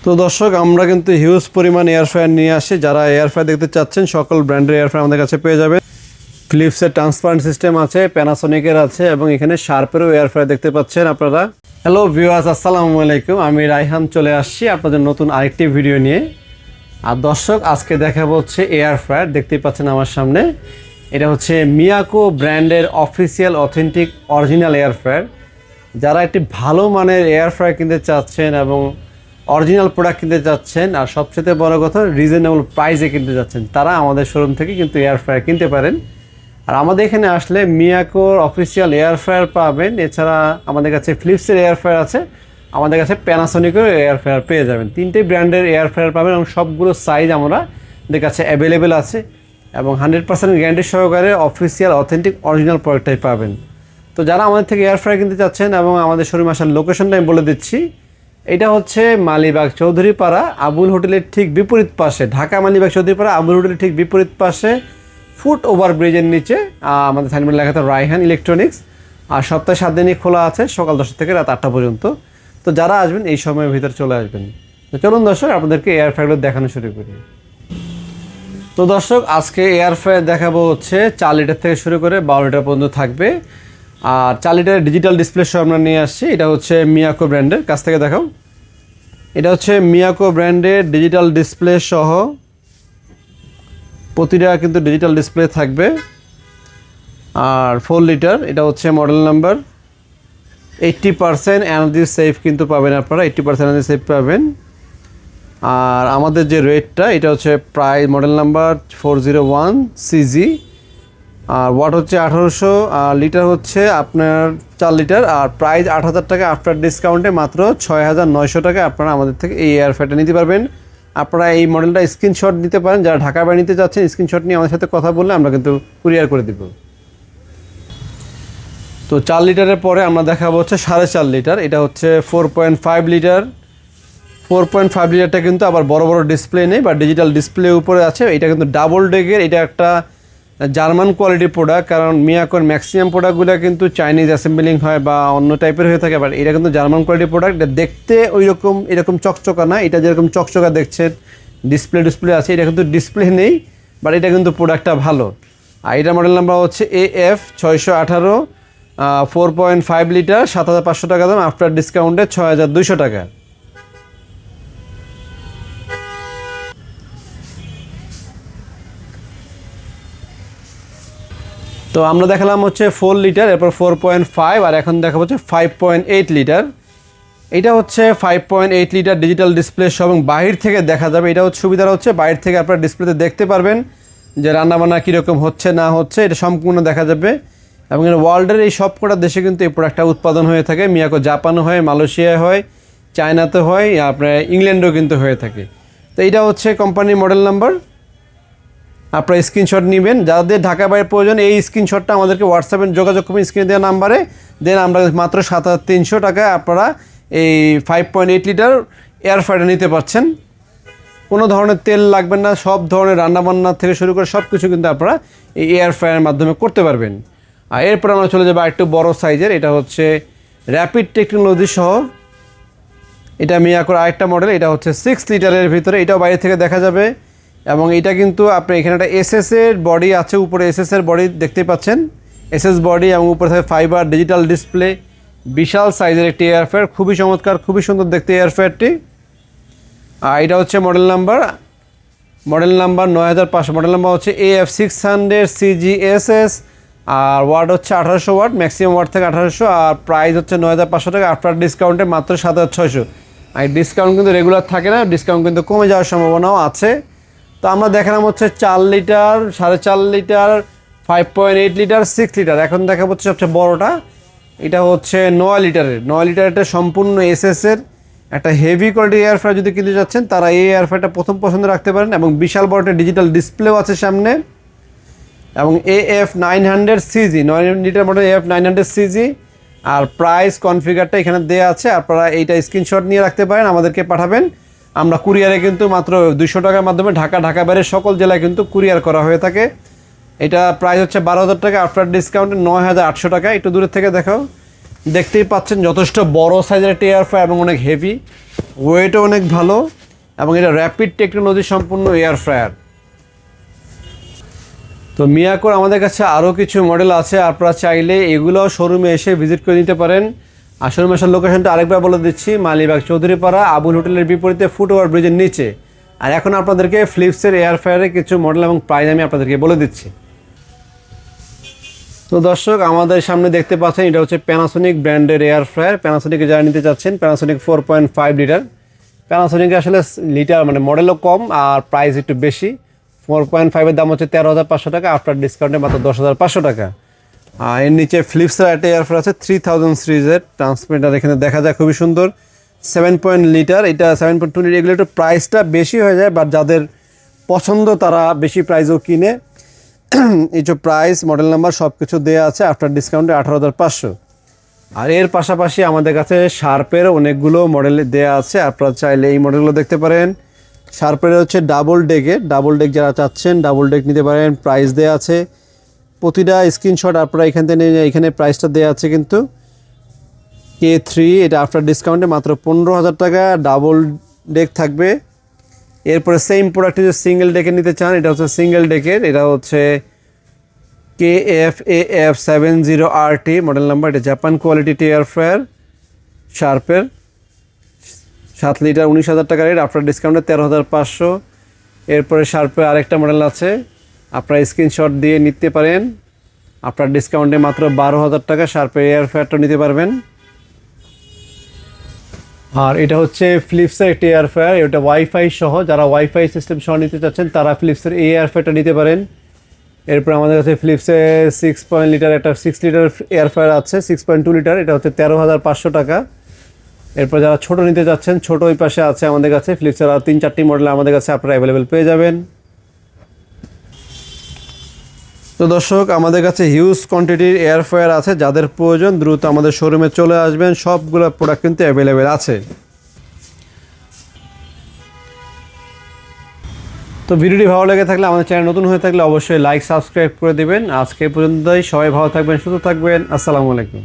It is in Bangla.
তো দর্শক আমরা কিন্তু হিউজ পরিমাণ এয়ার ফ্রায়ার নিয়ে আসি। যারা এয়ার ফ্রায়ার দেখতে চাচ্ছেন সকল ব্র্যান্ডের এয়ার ফ্রায়ার আমাদের কাছে পেয়ে যাবেন। ফিলিপসের ট্রান্সপারেন্ট সিস্টেম আছে, প্যানাসোনিকের আছে এবং এখানে শার্পেরও এয়ার ফ্রায়ার দেখতে পাচ্ছেন আপনারা। হ্যালো ভিউয়ার্স, আসসালামু আলাইকুম। আমি রায়হান চলে আসছি আপনাদের নতুন আরেকটি ভিডিও নিয়ে। আর দর্শক আজকে দেখাবো হচ্ছে এয়ার ফ্রায়ার। দেখতেই পাচ্ছেন আমার সামনে, এটা হচ্ছে মিয়াকো ব্র্যান্ডের official authentic original air fryer. যারা একটি ভালো মানের এয়ার ফ্রায়ার কিনতে চাচ্ছেন এবং অরিজিনাল প্রোডাক্ট কিনতে যাচ্ছেন আর সবচেয়ে বড় কথা রিজনেবল প্রাইসে কিনতে যাচ্ছেন, তারা আমাদের শোরুম থেকে কিন্তু এয়ার ফ্রায়ার কিনতে পারেন। আর আমাদের এখানে আসলে মিয়াকোর অফিসিয়াল এয়ার ফ্রায়ার পাবেন। এছাড়া আমাদের কাছে ফিলিপসের এয়ার ফ্রায়ার আছে, আমাদের কাছে প্যানাসোনিকের এয়ার ফ্রায়ার পেয়ে যাবেন। তিনটে ব্র্যান্ডের এয়ার ফ্রায়ার পাবেন এবং সবগুলো সাইজ আমাদের কাছে অ্যাভেলেবেল আছে এবং 100% গ্যারান্টি সহকারে অফিসিয়াল অথেন্টিক অরিজিনাল প্রোডাক্টটাই পাবেন। তো যারা আমাদের থেকে এয়ার ফ্রায়ার কিনতে চাচ্ছেন এবং আমাদের শোরুম আসার লোকেশনটা আমি বলে দিচ্ছি। এটা হচ্ছে মালিবাগ চৌধুরীপাড়া আবুল হোটেলের ঠিক বিপরীত পাশে, ঢাকা মালিবাগ চৌধুরীপাড়া আবুল হোটেলের ঠিক বিপরীত পাশে ফুট ওভার ব্রিজের নিচে আমাদের সাইনবোর্ড লেখা আছে রায়হান ইলেকট্রনিক্স। আর সপ্তাহে 7 দিনই খোলা আছে, সকাল 10 থেকে রাত 8টা পর্যন্ত। তো যারা আসবেন এই সময়ের ভিতরে চলে আসবেন। তো চলুন দর্শক আপনাদেরকে এয়ার ফ্রায়ারগুলো দেখানো শুরু করি। তো দর্শক আজকে এয়ার ফ্রায়ার দেখাবো হচ্ছে 4 লিটার থেকে শুরু করে 12 লিটার পর্যন্ত থাকবে। আর 4 লিটারের ডিজিটাল ডিসপ্লে সহ আমরা নিয়ে আসছি। এটা হচ্ছে মিয়াকো ব্র্যান্ডের, কাছ থেকে দেখাও। এটা হচ্ছে মিয়াকো ব্র্যান্ডের ডিজিটাল ডিসপ্লে সহ, প্রতিটা কিন্তু ডিজিটাল ডিসপ্লে থাকবে। আর 4 লিটার, এটা হচ্ছে মডেল নাম্বার 80% এনার্জি সেভ কিন্তু পাবেন আপনারা, 80% এনার্জি সেভ পাবেন। আর আমাদের যে রেটটা, এটা হচ্ছে প্রাইস মডেল নাম্বার 401 সিজি। আর ওয়াট হচ্ছে 1800, আর লিটার হচ্ছে আপনার 4 লিটার। আর প্রাইস 8000 টাকা, আফটার ডিসকাউন্টে মাত্র 6900 টাকা আপনারা আমাদের থেকে এই এয়ার ফ্রায়ারটা নিতে পারবেন। আপনারা এই মডেলটা স্ক্রিনশট নিতে পারেন, যারা ঢাকা বাইরে নিতে যাচ্ছেন স্ক্রিনশট নিয়ে আমাদের সাথে কথা বললে আমরা কিন্তু কুরিয়ার করে দিব। তো 4 লিটারের পরে আমরা দেখাবো হচ্ছে 4.5 লিটার। এটা হচ্ছে 4.5 লিটার। 4.5 লিটারটা কিন্তু আবার বড় বড় ডিসপ্লে নেই বা ডিজিটাল ডিসপ্লে উপরে আছে। এটা কিন্তু ডাবল ডেকের, এটা একটা জার্মান কোয়ালিটির প্রোডাক্ট। কারণ মিয়াকোর ম্যাক্সিমাম প্রোডাক্টগুলো কিন্তু চাইনিজ অ্যাসেম্বলিং হয় বা অন্য টাইপের হয়ে থাকে, বাট এটা কিন্তু জার্মান কোয়ালিটির প্রোডাক্ট। এটা দেখতে এরকম চকচকা না, এটা যেরকম চকচকা দেখছেন ডিসপ্লে আছে, এটা কিন্তু ডিসপ্লে নেই, বাট এটা কিন্তু প্রোডাক্টটা ভালো। আর এটার মডেল নাম্বার হচ্ছে AF 618, 4.5 লিটার, 7500 টাকা দাম, আফটার ডিসকাউন্টে 6200 টাকা। তো আমরা দেখালাম হচ্ছে 4 লিটার, এরপর 4.5, আর এখন দেখাবো হচ্ছে 5.8 লিটার। এটা হচ্ছে 5.8 লিটার ডিজিটাল ডিসপ্লে সহ এবং বাহির থেকে দেখা যাবে। এটা হচ্ছে সুবিধা হচ্ছে বাহির থেকে আপনারা ডিসপ্লেতে দেখতে পারবেন যে রান্নাবান্না কীরকম হচ্ছে না হচ্ছে, এটা সম্পূর্ণ দেখা যাবে। এবং ওয়ার্ল্ডের এই সবকটা দেশে কিন্তু এই প্রোডাক্টটা উৎপাদন হয়ে থাকে। মিয়াকো জাপানও হয়, মালয়েশিয়ায় হয়, চায়নাতে হয়, আপনার ইংল্যান্ডেও কিন্তু হয়ে থাকে। তো এইটা হচ্ছে কোম্পানির মডেল নাম্বার। আপনারা স্ক্রিনশট নেবেন, যাদের ঢাকা বাইরে প্রয়োজন এই স্ক্রিনশটটা আমাদেরকে হোয়াটসঅ্যাপে যোগাযোগ করবেন স্ক্রিনে দেওয়া নাম্বারে। দেন আমরা মাত্র 7300 টাকায় আপনারা এই 5.8 লিটার এয়ার ফ্রায়ার নিতে পারছেন। কোনো ধরনের তেল লাগবে না, সব ধরনের রান্নাবান্না থেকে শুরু করে সব কিছু কিন্তু আপনারা এই এয়ার ফ্রায়ারের মাধ্যমে করতে পারবেন। আর এরপর আমরা চলে যাবো একটু বড় সাইজের। এটা হচ্ছে র্যাপিড টেকনোলজি সহ, এটা মিয়াকোর আরেকটা মডেল। এটা হচ্ছে 6 লিটারের ভিতরে, এটাও বাইরে থেকে দেখা যাবে। এবং এটা কিন্তু আপনি এখানে একটা এসএসের বডি আছে, উপরে এসএসের বডি দেখতেই পাচ্ছেন, এসএস বডি এবং উপরে থাকে ফাইবার ডিজিটাল ডিসপ্লে। বিশাল সাইজের একটি এয়ার ফ্রায়ার, খুবই চমৎকার, খুবই সুন্দর দেখতে এয়ার ফ্রায়ারটি। আর এটা হচ্ছে মডেল নাম্বার 9500, মডেল নাম্বার হচ্ছে AF 600 CGSS। আর ওয়াট হচ্ছে 1800 ওয়াট, ম্যাক্সিমাম ওয়াট থেকে 1800। আর প্রাইস হচ্ছে 9500 টাকা, আফটার ডিসকাউন্টে মাত্র 7600। আর ডিসকাউন্ট কিন্তু রেগুলার থাকে না, ডিসকাউন্ট কিন্তু কমে যাওয়ার সম্ভাবনাও আছে। তো আমরা দেখালাম হচ্ছে 4 লিটার, 4.5 লিটার, 5.8 লিটার, 6 লিটার। এখন দেখা হচ্ছে সবচেয়ে বড়টা, এটা হচ্ছে 9 লিটারের। 9 লিটারটা সম্পূর্ণ এসএসের একটা হেভি কোয়ালিটি এয়ার ফ্রায়ার যদি কিনতে যাচ্ছেন তারা এই এয়ার ফ্রায়ারটা প্রথম পছন্দ রাখতে পারেন। এবং বিশাল বড় একটা ডিজিটাল ডিসপ্লেও আছে সামনে। এবং AF 900 CG, 9 litre model AF 900 CG। আর প্রাইস কনফিগারটা এখানে দেওয়া আছে, আপনারা এইটা স্ক্রিনশট নিয়ে রাখতে পারেন, আমাদেরকে পাঠাবেন। আমরা কুরিয়ারে কিন্তু মাত্র 200 টাকার মাধ্যমে ঢাকা বাইরের সকল জেলায় কিন্তু কুরিয়ার করা হয়ে থাকে। এটা প্রাইস হচ্ছে 12000 টাকা, আফটার ডিসকাউন্টে 9800 টাকা। একটু দূরের থেকে দেখাও, দেখতেই পাচ্ছেন যথেষ্ট বড় সাইজের একটি এয়ার ফ্রায়ার এবং অনেক হেভি, ওয়েটও অনেক ভালো এবং এটা র্যাপিড টেকনোলজি সম্পূর্ণ এয়ার ফ্রায়ার। তো মিয়াকোর আমাদের কাছে আরও কিছু মডেল আছে, আপনারা চাইলে এগুলো শোরুমে এসে ভিজিট করে নিতে পারেন। আর শোরুমের লোকেশনটা আরেকবার বলে দিচ্ছি, মালিবাগ চৌধুরীপাড়া আবুল হোটেলের বিপরীতে ফুটওভার ব্রিজের নিচে। আর এখন আপনাদেরকে ফিলিপসের এয়ার ফ্রায়ারের কিছু মডেল এবং প্রাইস আমি আপনাদেরকে বলে দিচ্ছি। তো দর্শক, আমাদের সামনে দেখতে পাচ্ছেন এটা হচ্ছে প্যানাসোনিক ব্র্যান্ডের এয়ার ফ্রায়ার। প্যানাসোনিকে যারা নিতে চাচ্ছেন, প্যানাসোনিক 4.5 লিটার। প্যানাসোনিকে আসলে লিটার মানে মডেলও কম আর প্রাইস একটু বেশি। 4.5-এর দাম হচ্ছে 13,500 টাকা, আফটার ডিসকাউন্টে মাত্র 10,500 টাকা। আর এর নিচে ফিলিপসের একটা এয়ার ফ্রায়ার আছে 3000 সিরিজের, ট্রান্সমিটার এখানে দেখা যায় খুবই সুন্দর, 7 লিটার। এটা 7.2 লিটার, এগুলো একটু প্রাইসটা বেশি হয়ে যায়, বাট যাদের পছন্দ তারা বেশি প্রাইসও কিনে। এই যে প্রাইস, মডেল নাম্বার সব কিছু দেওয়া আছে, আফটার ডিসকাউন্টে 18,500। আর এর পাশাপাশি আমাদের কাছে শার্পের অনেকগুলো মডেল দেওয়া আছে, আপনারা চাইলে এই মডেলগুলো দেখতে পারেন। শার্পের হচ্ছে ডাবল ডেক যারা চাচ্ছেন ডাবল ডেক নিতে পারেন, প্রাইস দেওয়া আছে। প্রতিটা স্ক্রিনশট আপনারা এখান থেকে নিয়ে, এখানে প্রাইসটা দেওয়া আছে কিন্তু। K3 এটা আফটার ডিসকাউন্টে মাত্র 15,000 টাকা, ডাবল ডেক থাকবে। এরপরে সেম প্রোডাক্ট যে সিঙ্গেল ডেকের নিতে চান, এটা হচ্ছে সিঙ্গেল ডেকের, এটা হচ্ছে KFAF70RT মডেল নাম্বার। এটা জাপান কোয়ালিটি এয়ার ফ্রায়ার শার্পের, 7 লিটার, 19,000 টাকা রেট, আফটার ডিসকাউন্টে 13,500। এরপরে শার্পের আরেকটা মডেল আছে, আপনারা স্ক্রিনশট দিয়ে নিতে পারেন, আফটার ডিসকাউন্টে মাত্র 12,000 টাকা শার্পের এয়ার ফ্রায়ারটা নিতে পারবেন। আর এটা হচ্ছে ফিলিপসের একটি এয়ার ফ্রায়ার, এটা ওয়াইফাই সহ, যারা ওয়াইফাই সিস্টেম সহ নিতে চাচ্ছেন তারা ফিলিপসের এই এয়ার ফ্রায়ারটা নিতে পারেন। এরপর আমাদের কাছে ফিলিপসের 6 লিটার একটা 6 লিটার এয়ার ফ্রায়ার আছে, 6.2 লিটার, এটা হচ্ছে 13,500 টাকা। এরপর যারা ছোট নিতে যাচ্ছেন, ছোট ওই পাশে আছে আমাদের কাছে ফিলিপসের আর 3-4টি মডেল আমাদের কাছে আপনারা অ্যাভেলেবেল পেয়ে যাবেন। তো দর্শক, আমাদের কাছে হিউজ কোয়ান্টিটির এয়ার ফ্রায়ার আছে, যাদের প্রয়োজন দ্রুত আমাদের শোরুমে চলে আসবেন, সবগুলো প্রোডাক্ট কিন্তু অ্যাভেলেবেল আছে। তো ভিডিওটি ভালো লেগে থাকলে, আমাদের চ্যানেল নতুন হয়ে থাকলে অবশ্যই লাইক সাবস্ক্রাইব করে দেবেন। আজকে পর্যন্তই, সবাই ভালো থাকবেন, সুস্থ থাকবেন, আসসালামু আলাইকুম।